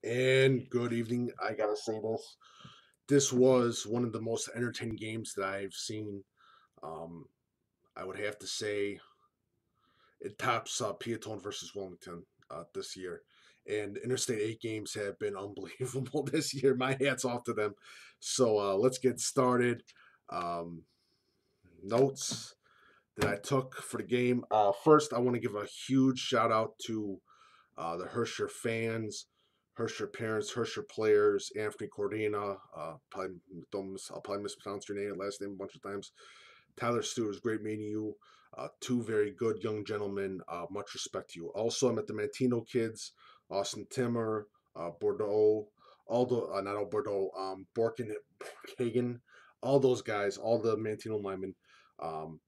And good evening. I gotta say this. This was one of the most entertaining games that I've seen. Um, I would have to say it tops Peatone versus Wilmington this year. And Interstate 8 games have been unbelievable this year. My hat's off to them. So let's get started. Um, Notes that I took for the game. First, I want to give a huge shout out to the Herscher fans, Herscher parents, Herscher players, Anthony Cordina. I'll probably mispronounce your last name a bunch of times. Tyler Stewart, was great meeting you. Two very good young gentlemen. Much respect to you. Also, I met the Manteno kids, Austin Timmer, Bordeaux, all the not all Bordeaux, Borkhagen, all those guys, all the Manteno linemen. Um,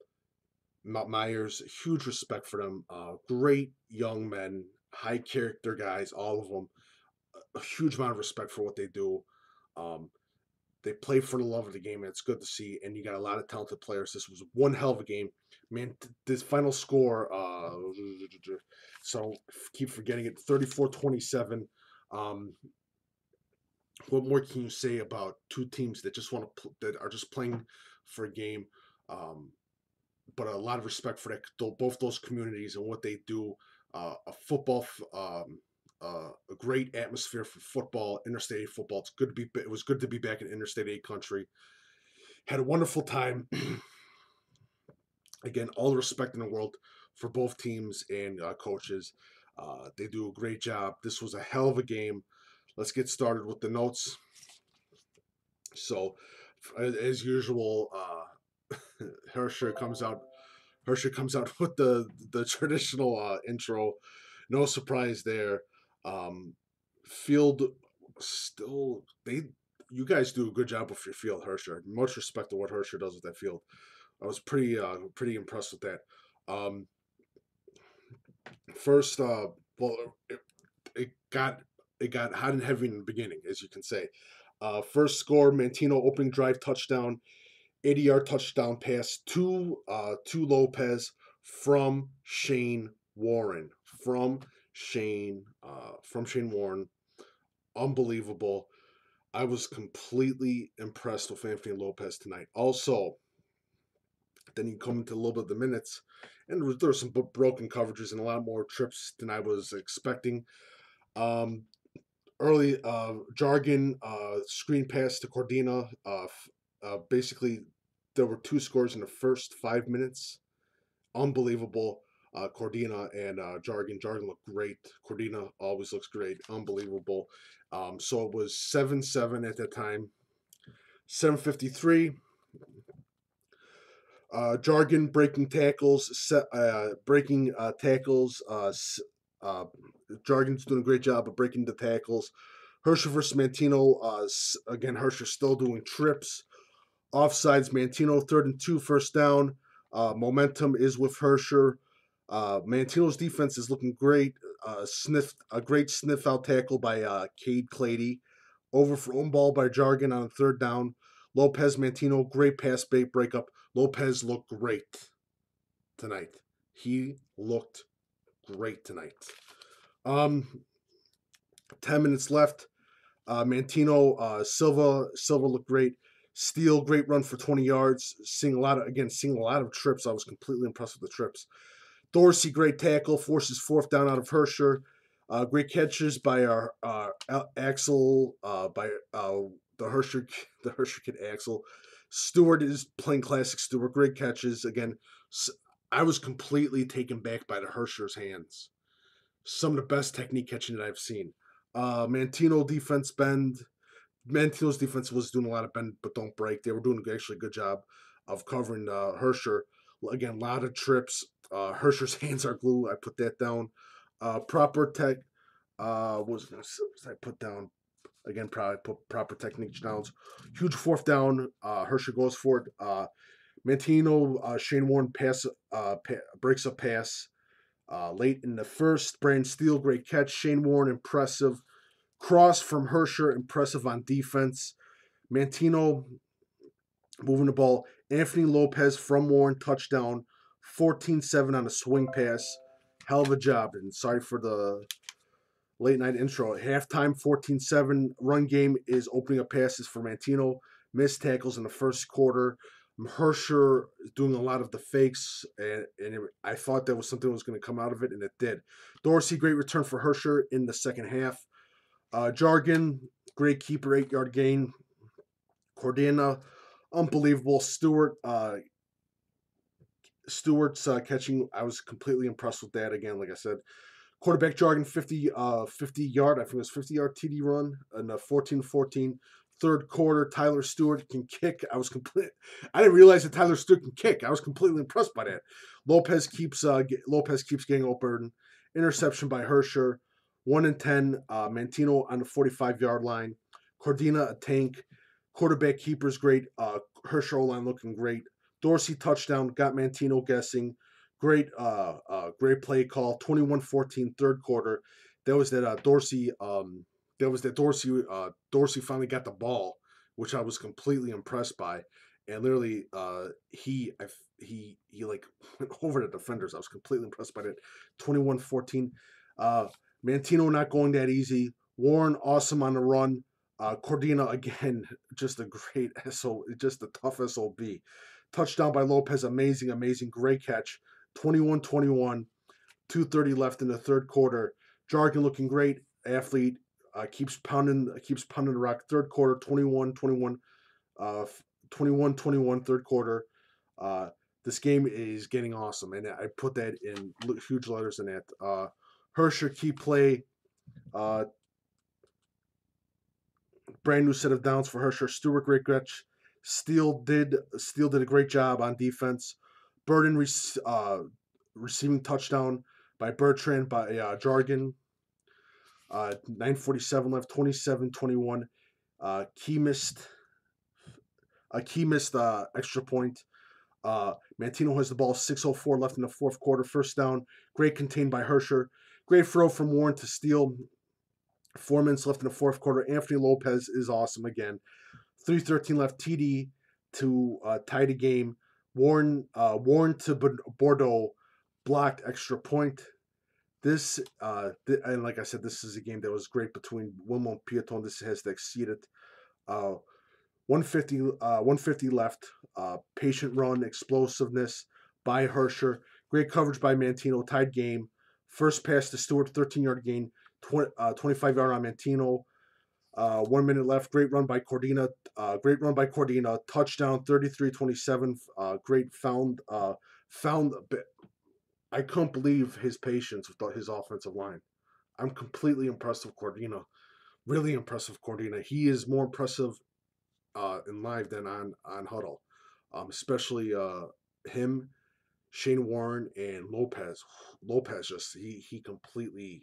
Myers, huge respect for them. Great young men, high character guys, all of them. A huge amount of respect for what they do. Um, they play for the love of the game, and it's good to see. And you got a lot of talented players. This was one hell of a game, man. This final score, so keep forgetting it. 34-27. Um, what more can you say about two teams that just want to that are just playing for a game? Um, but a lot of respect for that, both those communities and what they do. A football, a great atmosphere for football, interstate football. It's good to be. It was good to be back in interstate 8 country. Had a wonderful time. Again, all the respect in the world for both teams and coaches. They do a great job. This was a hell of a game. Let's get started with the notes. So, as usual, Herscher comes out with the traditional intro. No surprise there. Field still they you guys do a good job with your field, Herscher. Much respect to what Herscher does with that field. I was pretty impressed with that. Um, First, well, it got it got hot and heavy in the beginning, as you can say. First score, Manteno opening drive touchdown. 80-yard touchdown pass to Lopez from Shane Warren. From Shane Warren. Unbelievable. I was completely impressed with Anthony Lopez tonight. Also, then you come into a little bit of the minutes, and there were some broken coverages and a lot more trips than I was expecting. Um, Early jargon screen pass to Cordina. Basically, there were two scores in the first 5 minutes. Unbelievable. Cordina and Jargon. Jargon looked great. Cordina always looks great. Unbelievable. So it was 7-7 at that time. 7:53. Jargon breaking tackles. Breaking tackles. Jargon's doing a great job of breaking the tackles. Herscher versus Manteno. Again, Herscher still doing trips. Offsides, Manteno 3rd and 2, first down. Momentum is with Herscher. Manteno's defense is looking great. A great sniff out tackle by Cade Clady. Overthrown ball by Jargon on 3rd down. Lopez Manteno, great pass bait breakup. Lopez looked great tonight. He looked great tonight. 10 minutes left. Silva looked great. Steele, great run for 20 yards. Seeing a lot of trips. I was completely impressed with the trips. Dorsey, great tackle, forces 4th down out of Herscher. Great catches by our Axel, by the Herscher kid Axel. Stewart is playing classic Stewart. Great catches again. I was completely taken back by the Herscher's hands. Some of the best technique catching that I've seen. Manteno's defense was doing a lot of bend but don't break. They were doing actually a good job of covering Herscher. Again, a lot of trips. Herscher's hands are glue. I put that down. Proper tech. What was I put down? Again, probably put proper technique downs. Huge 4th down. Herscher goes for it. Manteno, Shane Warren breaks a pass. Late in the first, Brandon Steele, great catch. Shane Warren, impressive. Cross from Herscher, impressive on defense. Manteno moving the ball. Anthony Lopez from Warren, touchdown. 14-7 on a swing pass. Hell of a job. And sorry for the late night intro. Halftime 14-7 run game is opening up passes for Manteno. Missed tackles in the first quarter. Herscher is doing a lot of the fakes, and I thought that was something that was going to come out of it, and it did. Dorsey, great return for Herscher in the second half. Jargon, great keeper, 8-yard gain. Cordina, unbelievable. Stewart's catching, I was completely impressed with that again, like I said. Quarterback Jargon, 50-yard, I think it was 50-yard TD run, and 14-14. Third quarter, Tyler Stewart can kick. I didn't realize that Tyler Stewart can kick. I was completely impressed by that. Lopez keeps getting open. Interception by Herscher. 1-10. Manteno on the 45-yard line. Cordina a tank. Quarterback keeper's great. Herscher O-line looking great. Dorsey touchdown, got Manteno guessing. Great play call. 21-14 third quarter. That was that Dorsey Dorsey finally got the ball, which I was completely impressed by. And literally he like went over the defenders. I was completely impressed by that. 21-14. Manteno not going that easy. Warren awesome on the run. Cordina again, just a great just a tough SOB. Touchdown by Lopez, amazing, great catch. 21-21, 2:30 left in the third quarter. Jargon looking great, athlete, keeps pounding the rock. Third quarter, 21-21, 21-21 third quarter. This game is getting awesome, and I put that in huge letters in that. Herscher key play. Brand new set of downs for Herscher. Stewart, great catch. Steele did a great job on defense. Burden receiving touchdown by Bertrand by Jargon. 9:47 left. 27-21. Key missed extra point. Manteno has the ball. 6:04 left in the fourth quarter. First down. Great contained by Herscher. Great throw from Warren to Steele. 4 minutes left in the fourth quarter. Anthony Lopez is awesome again. 3:13 left. TD to tie the game. Warren to Bordeaux blocked extra point. This and like I said, this is a game that was great between Wilmo and Piaton. This has to exceed it. 150 left. Patient run, explosiveness by Herscher. Great coverage by Manteno. Tied game. First pass to Stewart, 13-yard gain. 25-yard on Manteno. 1 minute left. Great run by Cordina. Touchdown, 33-27. Great found a bit. I couldn't believe his patience with his offensive line. I'm completely impressed with Cordina. Really impressive Cordina. He is more impressive in live than on Huddle. Especially him, Shane Warren, and Lopez. Lopez just he completely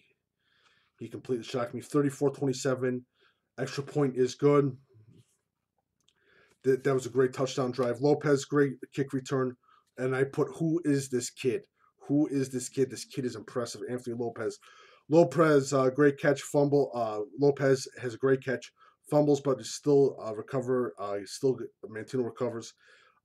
shocked me. 34-27. Extra point is good. That was a great touchdown drive. Lopez, great kick return. And I put, who is this kid? Who is this kid? This kid is impressive. Anthony Lopez. Great catch, fumble. Lopez has a great catch, fumbles, but still Manteno recovers.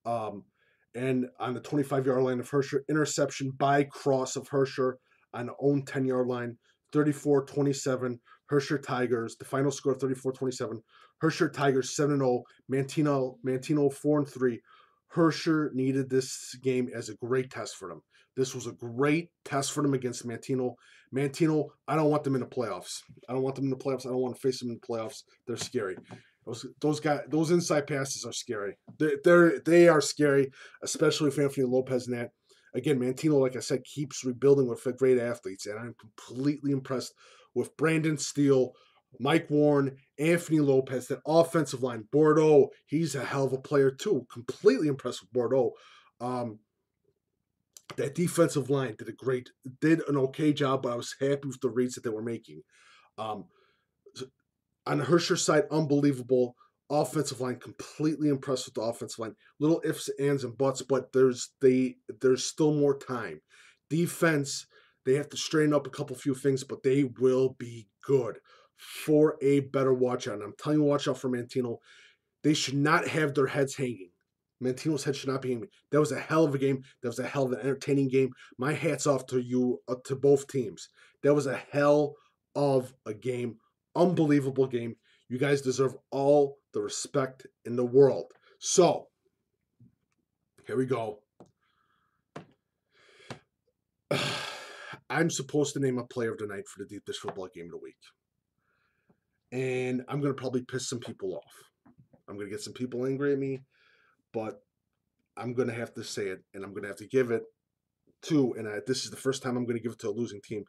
And on the 25-yard line of Herscher, interception by cross of Herscher on the own 10-yard line. 34-27. Herscher Tigers. The final score 34-27. Herscher Tigers 7-0. Manteno 4-3. Herscher needed this game as a great test for them. This was a great test for them against Manteno. Manteno, I don't want them in the playoffs. I don't want to face them in the playoffs. They're scary. Those inside passes are scary. They are scary, especially with Anthony Lopez and that. Again, Manteno, like I said, keeps rebuilding with great athletes, and I'm completely impressed with Brandon Steele, Mike Warren, Anthony Lopez, that offensive line. Bordeaux, he's a hell of a player too. Completely impressed with Bordeaux. That defensive line did an okay job, but I was happy with the reads that they were making. On the Herscher side, unbelievable. Offensive line, completely impressed with the offensive line. Little ifs, ands, and buts, but there's still more time. Defense, they have to straighten up a few things, but they will be good for a better watch out. And I'm telling you, watch out for Manteno. They should not have their heads hanging. Manteno's head should not be hanging. That was a hell of a game. That was a hell of an entertaining game. My hat's off to you, to both teams. That was a hell of a game. Unbelievable game. You guys deserve all the respect in the world. So, here we go. I'm supposed to name a player of the night for the Deep Dish Football Game of the Week. And I'm going to probably piss some people off. I'm going to get some people angry at me, but I'm going to have to say it, and I'm going to have to give it to, and this is the first time I'm going to give it to a losing team.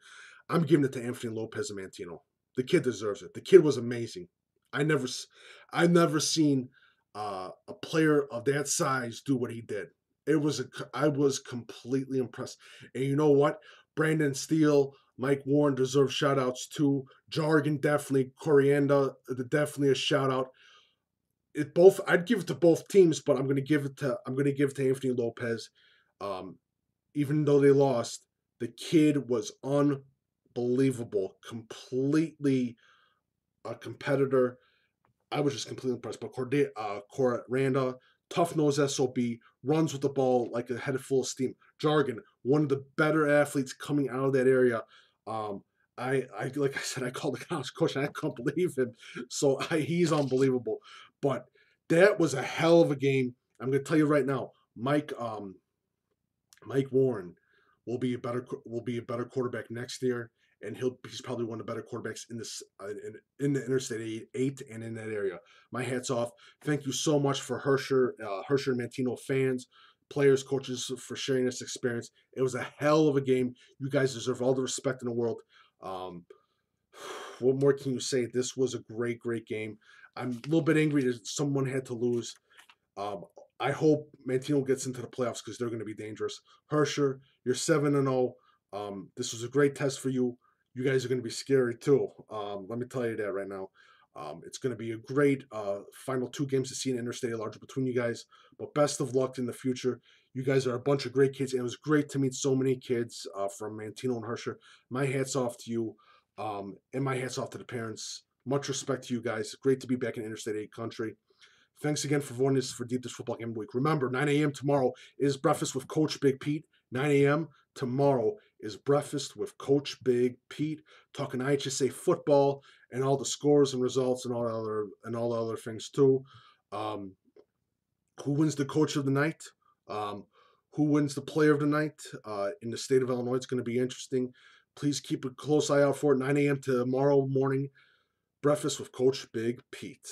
I'm giving it to Anthony Lopez and Manteno. The kid deserves it. The kid was amazing. I've never seen a player of that size do what he did. I was completely impressed. And you know what? Brandon Steele, Mike Warren deserve shout outs too. Jargon definitely, Coriander definitely a shout out. I'd give it to both teams, but I'm going to give it to Anthony Lopez. Even though they lost, the kid was unbelievable, completely a competitor. I was just completely impressed. But Coranda, tough nose SOB, runs with the ball like a head full of steam. Jargon, one of the better athletes coming out of that area. Like I said, I called the college coach, and I can't believe him. So he's unbelievable. But that was a hell of a game. I'm going to tell you right now, Mike Warren will be a better quarterback next year, and he's probably one of the better quarterbacks in this in the Interstate 8 and in that area. My hat's off. Thank you so much for Herscher and Manteno fans, players, coaches for sharing this experience. It was a hell of a game. You guys deserve all the respect in the world. What more can you say? This was a great game. I'm a little bit angry that someone had to lose. Um, I hope Manteno gets into the playoffs because they're going to be dangerous. Herscher, you're 7-0. This was a great test for you. You guys are going to be scary too. Let me tell you that right now. It's going to be a great final 2 games to see in Interstate Larger between you guys. But best of luck in the future. You guys are a bunch of great kids, and it was great to meet so many kids from Manteno and Herscher. My hat's off to you, and my hat's off to the parents. Much respect to you guys. Great to be back in Interstate 8 country. Thanks again for joining us for Deep Dish Football Game of the Week. Remember, 9 a.m. tomorrow is Breakfast with Coach Big Pete. 9 a.m. tomorrow is Breakfast with Coach Big Pete, talking IHSA football and all the scores and results and all the other things too. Who wins the Coach of the Night? Who wins the Player of the Night in the state of Illinois? It's going to be interesting. Please keep a close eye out for it. 9 a.m. tomorrow morning. Breakfast with Coach Big Pete.